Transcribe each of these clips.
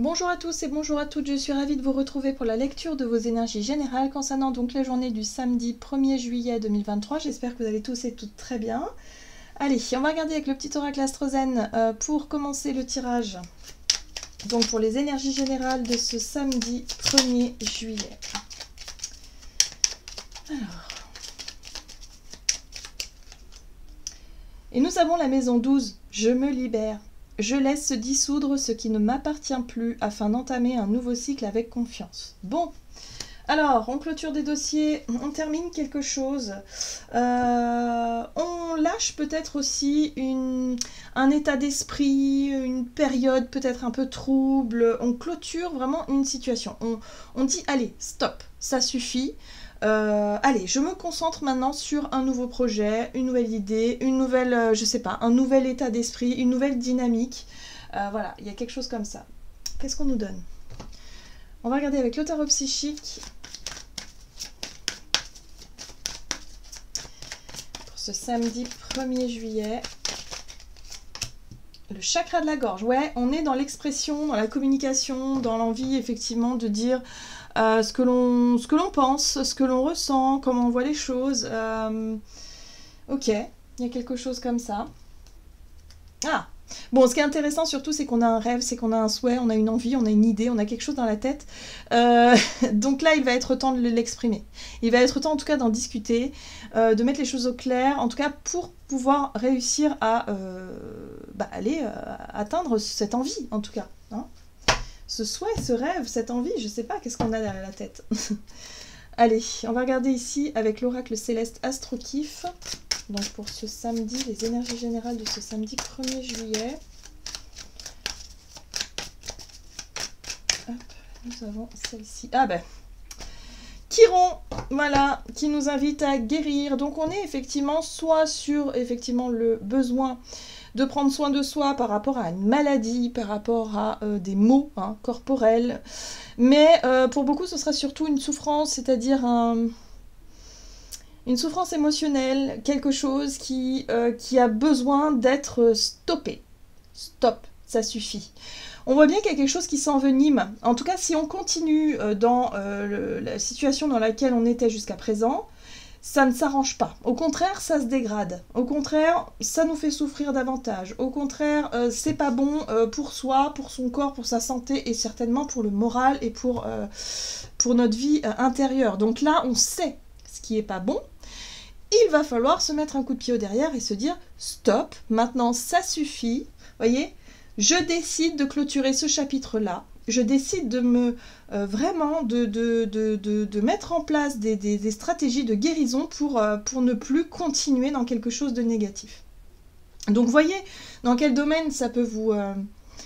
Bonjour à tous et bonjour à toutes, je suis ravie de vous retrouver pour la lecture de vos énergies générales concernant donc la journée du samedi 1er juillet 2023. J'espère que vous allez tous et toutes très bien. Allez, on va regarder avec le petit oracle Astrozen pour commencer le tirage. Donc pour les énergies générales de ce samedi 1er juillet. Alors. Et nous avons la maison 12, je me libère. Je laisse se dissoudre ce qui ne m'appartient plus afin d'entamer un nouveau cycle avec confiance. Bon, alors on clôture des dossiers, on termine quelque chose. On lâche peut-être aussi un état d'esprit, une période peut-être un peu trouble. On clôture vraiment une situation. On dit allez, stop, ça suffit. Allez, je me concentre maintenant sur un nouveau projet, une nouvelle idée, une nouvelle, je sais pas, un nouvel état d'esprit, une nouvelle dynamique. Voilà, il y a quelque chose comme ça. Qu'est-ce qu'on nous donne? On va regarder avec le tarot psychique. Pour ce samedi 1er juillet. Le chakra de la gorge. Ouais, on est dans l'expression, dans la communication, dans l'envie effectivement de dire... ce que l'on pense, ce que l'on ressent, comment on voit les choses. Ok, il y a quelque chose comme ça. Ah, bon, ce qui est intéressant surtout, c'est qu'on a un rêve, c'est qu'on a un souhait, on a une envie, on a une idée, on a quelque chose dans la tête. Donc là, il va être temps de l'exprimer. Il va être temps en tout cas d'en discuter, de mettre les choses au clair, en tout cas pour pouvoir réussir à aller atteindre cette envie, en tout cas. Hein. Ce souhait, ce rêve, cette envie, je sais pas, qu'est-ce qu'on a derrière la tête. Allez, on va regarder ici avec l'oracle céleste Astro-Kiff. Donc pour ce samedi, les énergies générales de ce samedi 1er juillet. Hop, nous avons celle-ci. Ah ben, Chiron, voilà, qui nous invite à guérir. Donc on est effectivement soit sur effectivement le besoin de prendre soin de soi par rapport à une maladie, par rapport à des maux corporels. Mais pour beaucoup, ce sera surtout une souffrance, c'est-à-dire une souffrance émotionnelle, quelque chose qui a besoin d'être stoppé. Stop, ça suffit. On voit bien qu'il y a quelque chose qui s'envenime. En tout cas, si on continue dans la situation dans laquelle on était jusqu'à présent, ça ne s'arrange pas. Au contraire, ça se dégrade. Au contraire, ça nous fait souffrir davantage. Au contraire, c'est pas bon pour soi, pour son corps, pour sa santé et certainement pour le moral et pour notre vie intérieure. Donc là, on sait ce qui est pas bon. Il va falloir se mettre un coup de pied au derrière et se dire stop, maintenant ça suffit. Voyez, je décide de clôturer ce chapitre-là. Je décide de me vraiment de mettre en place des stratégies de guérison pour ne plus continuer dans quelque chose de négatif. Donc voyez dans quel domaine ça peut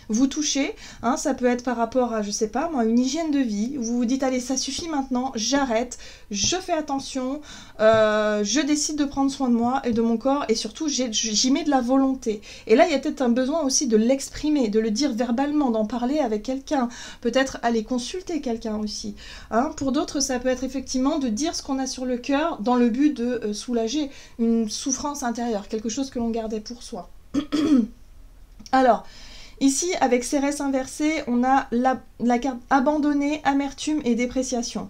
vous toucher, hein, ça peut être par rapport à, je sais pas moi, une hygiène de vie, où vous vous dites allez ça suffit maintenant, j'arrête, je fais attention, je décide de prendre soin de moi et de mon corps et surtout j'y mets de la volonté. Et là il y a peut-être un besoin aussi de l'exprimer, de le dire verbalement, d'en parler avec quelqu'un, peut-être aller consulter quelqu'un aussi. Hein. Pour d'autres ça peut être effectivement de dire ce qu'on a sur le cœur dans le but de soulager une souffrance intérieure, quelque chose que l'on gardait pour soi. Alors, ici, avec Cérès inversé, on a la carte abandonnée, amertume et dépréciation.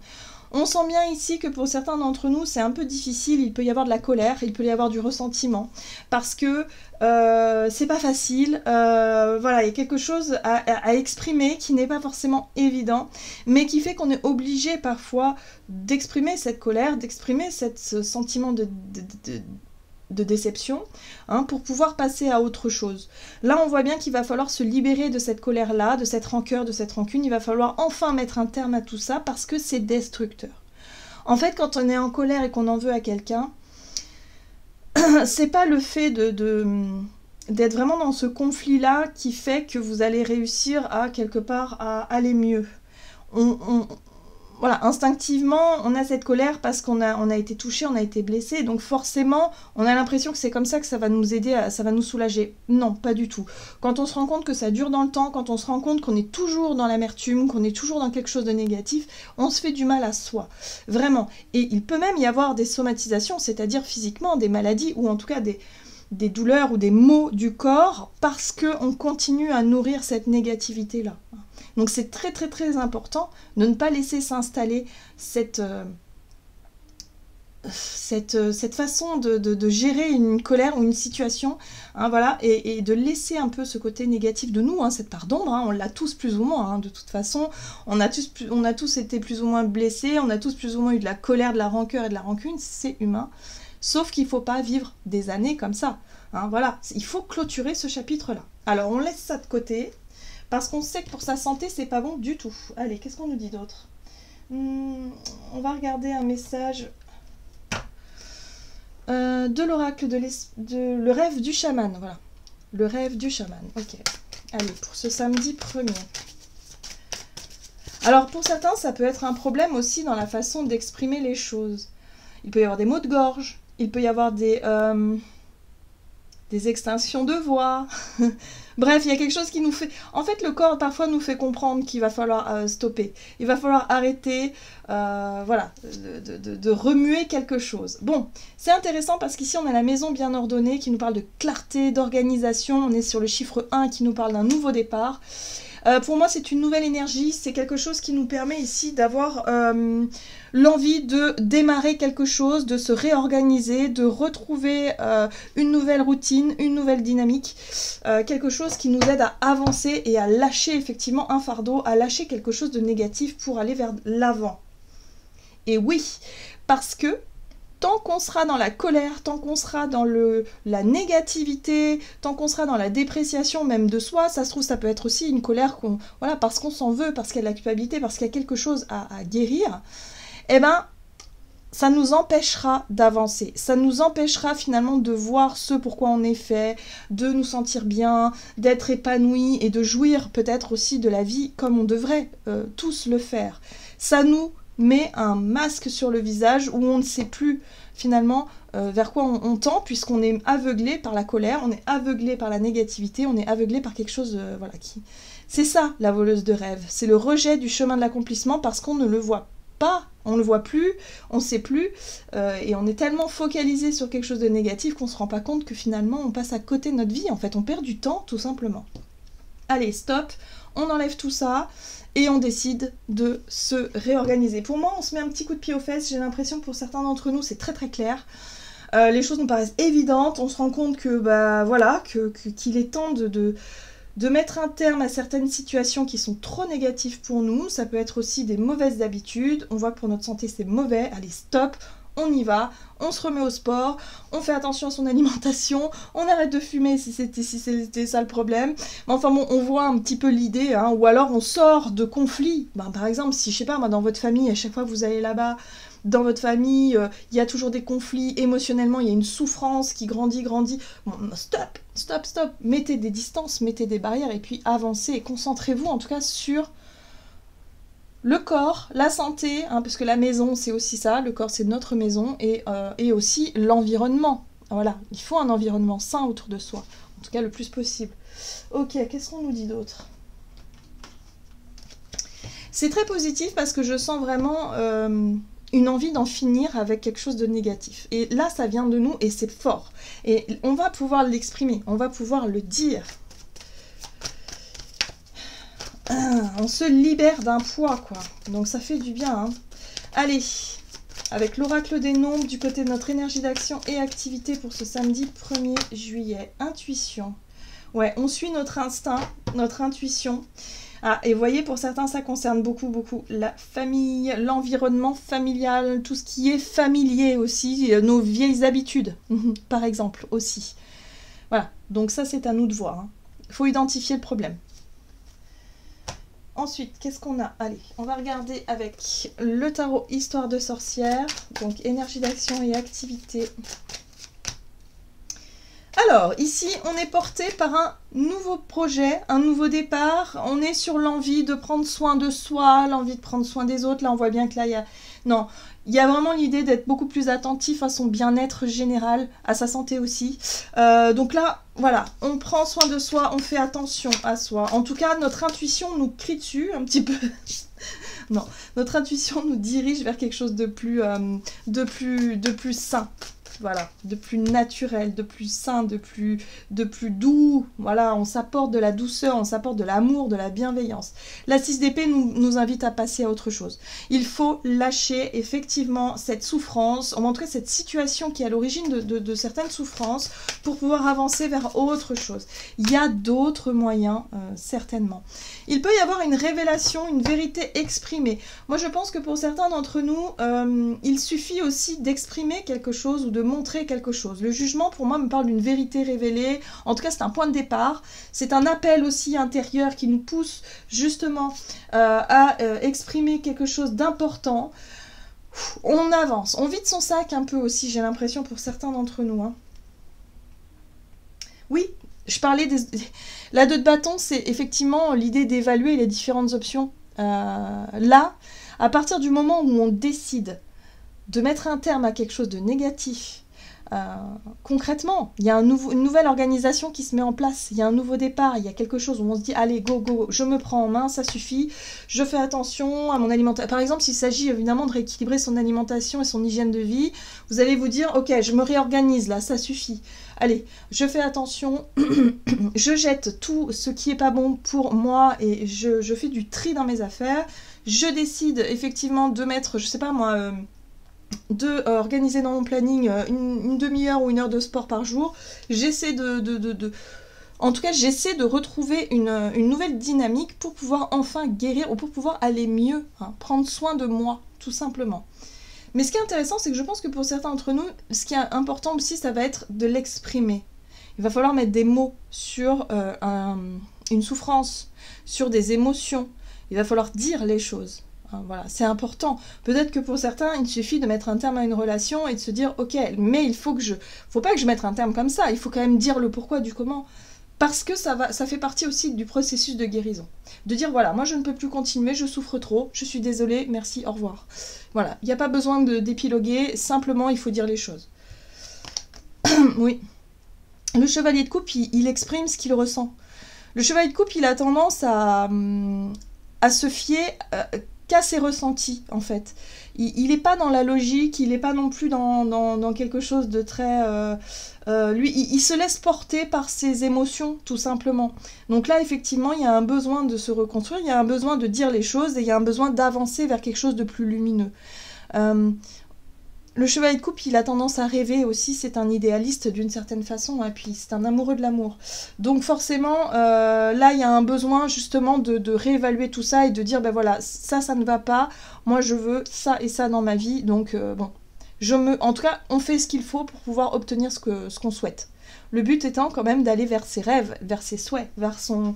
On sent bien ici que pour certains d'entre nous, c'est un peu difficile, il peut y avoir de la colère, il peut y avoir du ressentiment, parce que c'est pas facile, voilà, il y a quelque chose à exprimer qui n'est pas forcément évident, mais qui fait qu'on est obligé parfois d'exprimer cette colère, d'exprimer ce sentiment de déception, hein, pour pouvoir passer à autre chose. Là, on voit bien qu'il va falloir se libérer de cette colère-là, de cette rancœur, de cette rancune. Il va falloir enfin mettre un terme à tout ça parce que c'est destructeur. En fait, quand on est en colère et qu'on en veut à quelqu'un, c'est pas le fait d'être vraiment dans ce conflit-là qui fait que vous allez réussir à, quelque part, à aller mieux. Voilà, instinctivement, on a cette colère parce qu'on a été touché, on a été blessé, donc forcément, on a l'impression que c'est comme ça que ça va nous aider, ça va nous soulager. Non, pas du tout. Quand on se rend compte que ça dure dans le temps, quand on se rend compte qu'on est toujours dans l'amertume, qu'on est toujours dans quelque chose de négatif, on se fait du mal à soi. Vraiment. Et il peut même y avoir des somatisations, c'est-à-dire physiquement, des maladies, ou en tout cas des douleurs ou des maux du corps, parce qu'on continue à nourrir cette négativité-là. Donc c'est très très très important de ne pas laisser s'installer cette façon de gérer une colère ou une situation, hein, voilà, et de laisser un peu ce côté négatif de nous, hein, cette part d'ombre, hein, on l'a tous plus ou moins, hein, de toute façon, on a tous été plus ou moins blessés, on a tous plus ou moins eu de la colère, de la rancœur et de la rancune, c'est humain, sauf qu'il ne faut pas vivre des années comme ça, hein, voilà, il faut clôturer ce chapitre-là. Alors on laisse ça de côté, parce qu'on sait que pour sa santé, c'est pas bon du tout. Allez, qu'est-ce qu'on nous dit d'autre? On va regarder un message... de l'oracle de le rêve du chaman, voilà. Le rêve du chaman, ok. Allez, pour ce samedi 1er. Alors, pour certains, ça peut être un problème aussi dans la façon d'exprimer les choses. Il peut y avoir des maux de gorge, il peut y avoir des extinctions de voix. Bref, il y a quelque chose qui nous fait... En fait, le corps, parfois, nous fait comprendre qu'il va falloir stopper. Il va falloir arrêter, voilà, de remuer quelque chose. Bon, c'est intéressant parce qu'ici, on a la maison bien ordonnée qui nous parle de clarté, d'organisation. On est sur le chiffre 1 qui nous parle d'un nouveau départ. Pour moi, c'est une nouvelle énergie. C'est quelque chose qui nous permet ici d'avoir l'envie de démarrer quelque chose, de se réorganiser, de retrouver une nouvelle routine, une nouvelle dynamique. Quelque chose qui nous aide à avancer et à lâcher effectivement un fardeau, à lâcher quelque chose de négatif pour aller vers l'avant. Et oui, parce que tant qu'on sera dans la colère, tant qu'on sera dans la négativité, tant qu'on sera dans la dépréciation même de soi, ça se trouve, ça peut être aussi une colère voilà, parce qu'on s'en veut, parce qu'il y a de la culpabilité, parce qu'il y a quelque chose à guérir, eh ben, ça nous empêchera d'avancer. Ça nous empêchera finalement de voir ce pourquoi on est fait, de nous sentir bien, d'être épanoui et de jouir peut-être aussi de la vie comme on devrait tous le faire. Ça nous met un masque sur le visage où on ne sait plus finalement vers quoi on tend, puisqu'on est aveuglé par la colère, on est aveuglé par la négativité, on est aveuglé par quelque chose voilà, qui... C'est ça la voleuse de rêve, c'est le rejet du chemin de l'accomplissement parce qu'on ne le voit pas, on ne le voit plus, on ne sait plus, et on est tellement focalisé sur quelque chose de négatif qu'on ne se rend pas compte que finalement on passe à côté de notre vie, en fait on perd du temps tout simplement. Allez, stop, on enlève tout ça, et on décide de se réorganiser. Pour moi, on se met un petit coup de pied aux fesses. J'ai l'impression que pour certains d'entre nous, c'est très très clair. Les choses nous paraissent évidentes. On se rend compte que, bah, voilà, qu'il est temps de mettre un terme à certaines situations qui sont trop négatives pour nous. Ça peut être aussi des mauvaises habitudes. On voit que pour notre santé, c'est mauvais. Allez, stop, on y va. On se remet au sport, on fait attention à son alimentation, on arrête de fumer si c'était ça le problème. Mais enfin bon, on voit un petit peu l'idée, hein, ou alors on sort de conflits. Ben, par exemple, si, je sais pas, moi, dans votre famille, à chaque fois que vous allez là-bas, dans votre famille, il y a toujours des conflits, émotionnellement, il y a une souffrance qui grandit. Bon, stop, mettez des distances, mettez des barrières, et puis avancez, et concentrez-vous en tout cas sur... le corps, la santé, hein, parce que la maison c'est aussi ça, le corps c'est notre maison, et aussi l'environnement. Voilà, il faut un environnement sain autour de soi, en tout cas le plus possible. Ok, qu'est-ce qu'on nous dit d'autre? C'est très positif parce que je sens vraiment une envie d'en finir avec quelque chose de négatif. Et là ça vient de nous et c'est fort. Et on va pouvoir l'exprimer, on va pouvoir le dire. On se libère d'un poids, quoi. Donc ça fait du bien, hein. Allez, avec l'oracle des nombres du côté de notre énergie d'action et activité pour ce samedi 1er juillet. Intuition. Ouais, on suit notre instinct, notre intuition. Ah, et vous voyez, pour certains, ça concerne beaucoup la famille, l'environnement familial, tout ce qui est familier aussi, nos vieilles habitudes, par exemple, aussi. Voilà, donc ça, c'est à nous de voir, hein. Il faut identifier le problème. Ensuite, qu'est-ce qu'on a? Allez, on va regarder avec le tarot Histoire de sorcière, donc énergie d'action et activité. Alors, ici, on est porté par un nouveau projet, un nouveau départ. On est sur l'envie de prendre soin de soi, l'envie de prendre soin des autres. Là, on voit bien que là, il y a... Non, il y a vraiment l'idée d'être beaucoup plus attentif à son bien-être général, à sa santé aussi. Donc là, voilà, on prend soin de soi, on fait attention à soi. En tout cas, notre intuition nous crie dessus un petit peu. Non, notre intuition nous dirige vers quelque chose de plus sain. voilà, de plus naturel, de plus sain, de plus doux. Voilà, on s'apporte de la douceur, on s'apporte de l'amour, de la bienveillance. La 6 d'épée nous invite à passer à autre chose. Il faut lâcher effectivement cette souffrance, ou en tout cas cette situation qui est à l'origine de certaines souffrances, pour pouvoir avancer vers autre chose. Il y a d'autres moyens, certainement. Il peut y avoir une révélation, une vérité exprimée. Moi, je pense que pour certains d'entre nous, il suffit aussi d'exprimer quelque chose ou de montrer quelque chose. Le jugement, pour moi, me parle d'une vérité révélée. En tout cas, c'est un point de départ. C'est un appel aussi intérieur qui nous pousse justement à exprimer quelque chose d'important. On avance. On vide son sac un peu aussi, j'ai l'impression, pour certains d'entre nous. Hein. Oui, je parlais des... La 2 de bâton, c'est effectivement l'idée d'évaluer les différentes options. Là, à partir du moment où on décide de mettre un terme à quelque chose de négatif, concrètement, il y a une nouvelle organisation qui se met en place, il y a un nouveau départ, il y a quelque chose où on se dit allez go go, je me prends en main, ça suffit, je fais attention à mon alimentation. Par exemple, s'il s'agit évidemment de rééquilibrer son alimentation et son hygiène de vie, vous allez vous dire ok, je me réorganise là, ça suffit. Allez, je fais attention, je jette tout ce qui est pas bon pour moi et je fais du tri dans mes affaires. Je décide effectivement de mettre, je sais pas moi, organiser dans mon planning une demi-heure ou une heure de sport par jour. J'essaie en tout cas, j'essaie de retrouver une nouvelle dynamique pour pouvoir enfin guérir ou pour pouvoir aller mieux, hein, prendre soin de moi, tout simplement. Mais ce qui est intéressant, c'est que je pense que pour certains d'entre nous, ce qui est important aussi, ça va être de l'exprimer. Il va falloir mettre des mots sur une souffrance, sur des émotions. Il va falloir dire les choses. Voilà, c'est important. Peut-être que pour certains, il suffit de mettre un terme à une relation et de se dire « Ok, mais il faut pas que je mette un terme comme ça. Il faut quand même dire le pourquoi du comment. » Parce que ça fait partie aussi du processus de guérison. De dire « Voilà, moi je ne peux plus continuer, je souffre trop, je suis désolée, merci, au revoir. » Voilà, il n'y a pas besoin d'épiloguer, simplement il faut dire les choses. Oui. Le chevalier de coupe, il exprime ce qu'il ressent. Le chevalier de coupe, il a tendance à se fier qu'à ses ressentis, en fait. Il n'est pas dans la logique, il n'est pas non plus dans quelque chose de très... lui, il se laisse porter par ses émotions, tout simplement. Donc là, effectivement, il y a un besoin de se reconstruire, il y a un besoin de dire les choses, et il y a un besoin d'avancer vers quelque chose de plus lumineux. Le chevalier de coupe, il a tendance à rêver aussi, c'est un idéaliste d'une certaine façon, et puis c'est un amoureux de l'amour. Donc forcément, là, il y a un besoin justement de réévaluer tout ça et de dire, ben voilà, ça ne va pas, moi je veux ça et ça dans ma vie, donc bon, en tout cas, on fait ce qu'il faut pour pouvoir obtenir ce qu'on souhaite. Le but étant quand même d'aller vers ses rêves, vers ses souhaits, vers son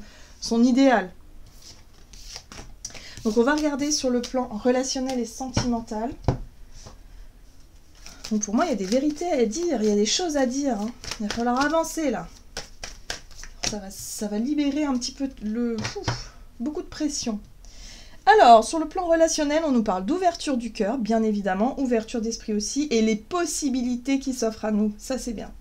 idéal. Donc on va regarder sur le plan relationnel et sentimental. Donc pour moi, il y a des vérités à dire, il y a des choses à dire. Hein. Il va falloir avancer là. Ça va libérer un petit peu beaucoup de pression. Alors, sur le plan relationnel, on nous parle d'ouverture du cœur, bien évidemment, ouverture d'esprit aussi, et les possibilités qui s'offrent à nous. Ça, c'est bien.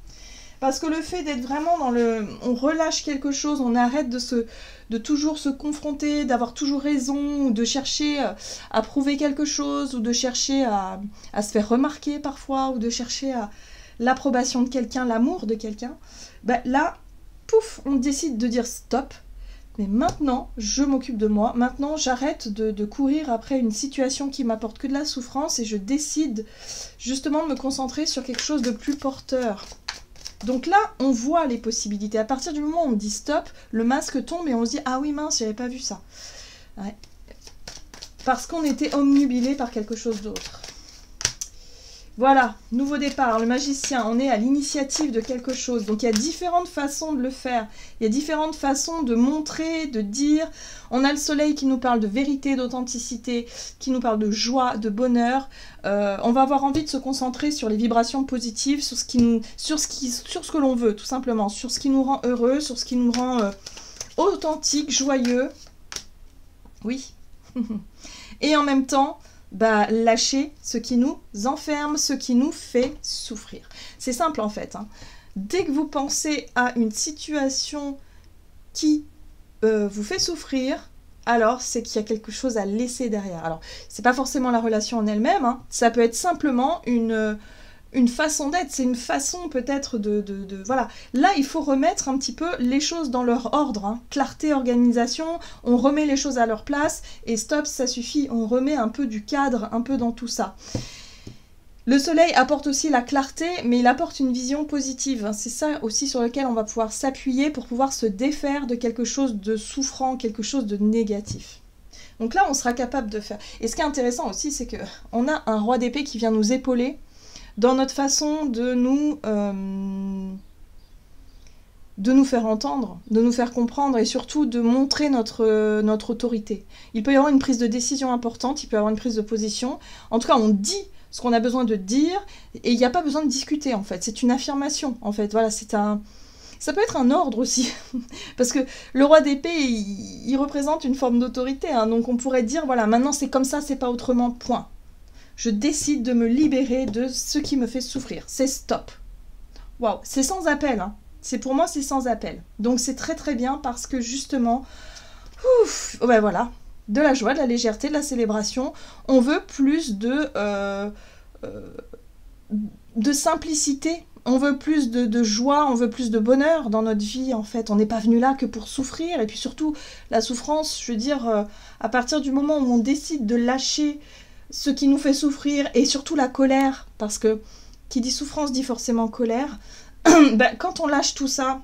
Parce que le fait d'être vraiment dans on relâche quelque chose, on arrête de toujours se confronter, d'avoir toujours raison, ou de chercher à prouver quelque chose, ou de chercher à se faire remarquer parfois, ou de chercher l'approbation de quelqu'un, l'amour de quelqu'un. Ben là, pouf, on décide de dire stop. Mais maintenant, je m'occupe de moi. Maintenant, j'arrête de courir après une situation qui m'apporte que de la souffrance et je décide justement de me concentrer sur quelque chose de plus porteur. Donc là, on voit les possibilités. À partir du moment où on dit stop, le masque tombe et on se dit « Ah oui, mince, j'avais pas vu ça. Ouais. » Parce qu'on était omnubilé par quelque chose d'autre. Voilà, nouveau départ, le magicien, on est à l'initiative de quelque chose. Donc il y a différentes façons de le faire. Il y a différentes façons de montrer, de dire. On a le soleil qui nous parle de vérité, d'authenticité, qui nous parle de joie, de bonheur. On va avoir envie de se concentrer sur les vibrations positives, sur ce que l'on veut, tout simplement. Sur ce qui nous rend heureux, sur ce qui nous rend authentique, joyeux. Oui. Et en même temps... lâcher ce qui nous enferme, ce qui nous fait souffrir. C'est simple en fait. Hein. Dès que vous pensez à une situation qui vous fait souffrir, alors c'est qu'il y a quelque chose à laisser derrière. Alors, c'est pas forcément la relation en elle-même, hein. Ça peut être simplement une façon d'être, c'est une façon peut-être voilà. Là, il faut remettre un petit peu les choses dans leur ordre, hein. Clarté, organisation, on remet les choses à leur place, et stop, ça suffit, on remet un peu du cadre, un peu dans tout ça. Le soleil apporte aussi la clarté, mais il apporte une vision positive. C'est ça aussi sur lequel on va pouvoir s'appuyer pour pouvoir se défaire de quelque chose de souffrant, quelque chose de négatif. Donc là, on sera capable de faire. Et ce qui est intéressant aussi, c'est qu'on a un roi d'épée qui vient nous épauler dans notre façon de nous faire entendre, de nous faire comprendre et surtout de montrer notre autorité. Il peut y avoir une prise de décision importante, il peut y avoir une prise de position. En tout cas, on dit ce qu'on a besoin de dire et il n'y a pas besoin de discuter en fait. C'est une affirmation en fait. Voilà, ça peut être un ordre aussi, parce que le roi d'épée, il représente une forme d'autorité, hein. Donc on pourrait dire, voilà, maintenant c'est comme ça, c'est pas autrement, point. Je décide de me libérer de ce qui me fait souffrir. C'est stop. Waouh, c'est sans appel, hein. Pour moi, c'est sans appel. Donc c'est très très bien parce que justement, ben voilà, de la joie, de la légèreté, de la célébration. On veut plus de simplicité. On veut plus de joie, on veut plus de bonheur dans notre vie, en fait. On n'est pas venu là que pour souffrir. Et puis surtout, la souffrance, je veux dire, à partir du moment où on décide de lâcher ce qui nous fait souffrir, et surtout la colère, parce que qui dit souffrance dit forcément colère, ben, quand on lâche tout ça,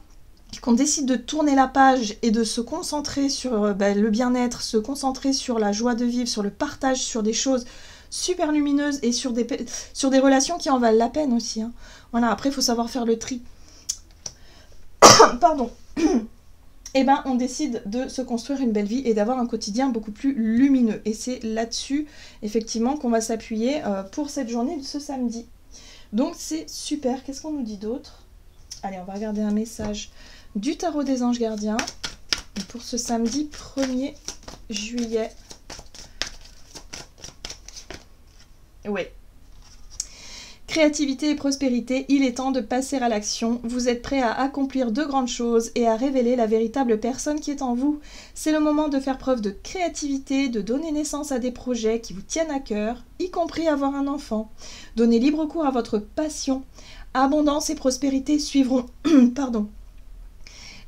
qu'on décide de tourner la page et de se concentrer sur le bien-être, se concentrer sur la joie de vivre, sur le partage, sur des choses super lumineuses et sur des relations qui en valent la peine aussi, hein. Voilà, après il faut savoir faire le tri. Pardon. Et ben on décide de se construire une belle vie et d'avoir un quotidien beaucoup plus lumineux. Et c'est là-dessus, effectivement, qu'on va s'appuyer pour cette journée de ce samedi. Donc c'est super. Qu'est-ce qu'on nous dit d'autre? Allez, on va regarder un message du tarot des anges gardiens pour ce samedi 1er juillet. Ouais. Créativité et prospérité, il est temps de passer à l'action. Vous êtes prêts à accomplir de grandes choses et à révéler la véritable personne qui est en vous. C'est le moment de faire preuve de créativité, de donner naissance à des projets qui vous tiennent à cœur, y compris avoir un enfant. Donnez libre cours à votre passion. Abondance et prospérité suivront. Pardon.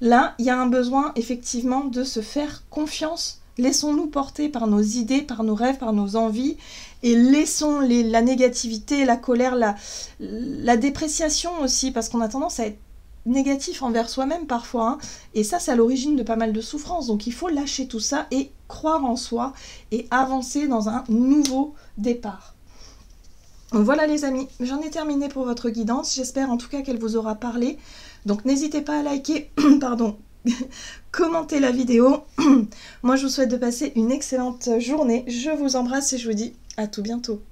Là, il y a un besoin effectivement de se faire confiance. Laissons-nous porter par nos idées, par nos rêves, par nos envies, et laissons la négativité, la colère, la dépréciation aussi, parce qu'on a tendance à être négatif envers soi-même parfois, hein, et ça c'est à l'origine de pas mal de souffrances. Donc il faut lâcher tout ça et croire en soi et avancer dans un nouveau départ. Donc voilà les amis, j'en ai terminé pour votre guidance, j'espère en tout cas qu'elle vous aura parlé. Donc n'hésitez pas à liker, pardon, commentez la vidéo. Moi je vous souhaite de passer une excellente journée, je vous embrasse et je vous dis à tout bientôt.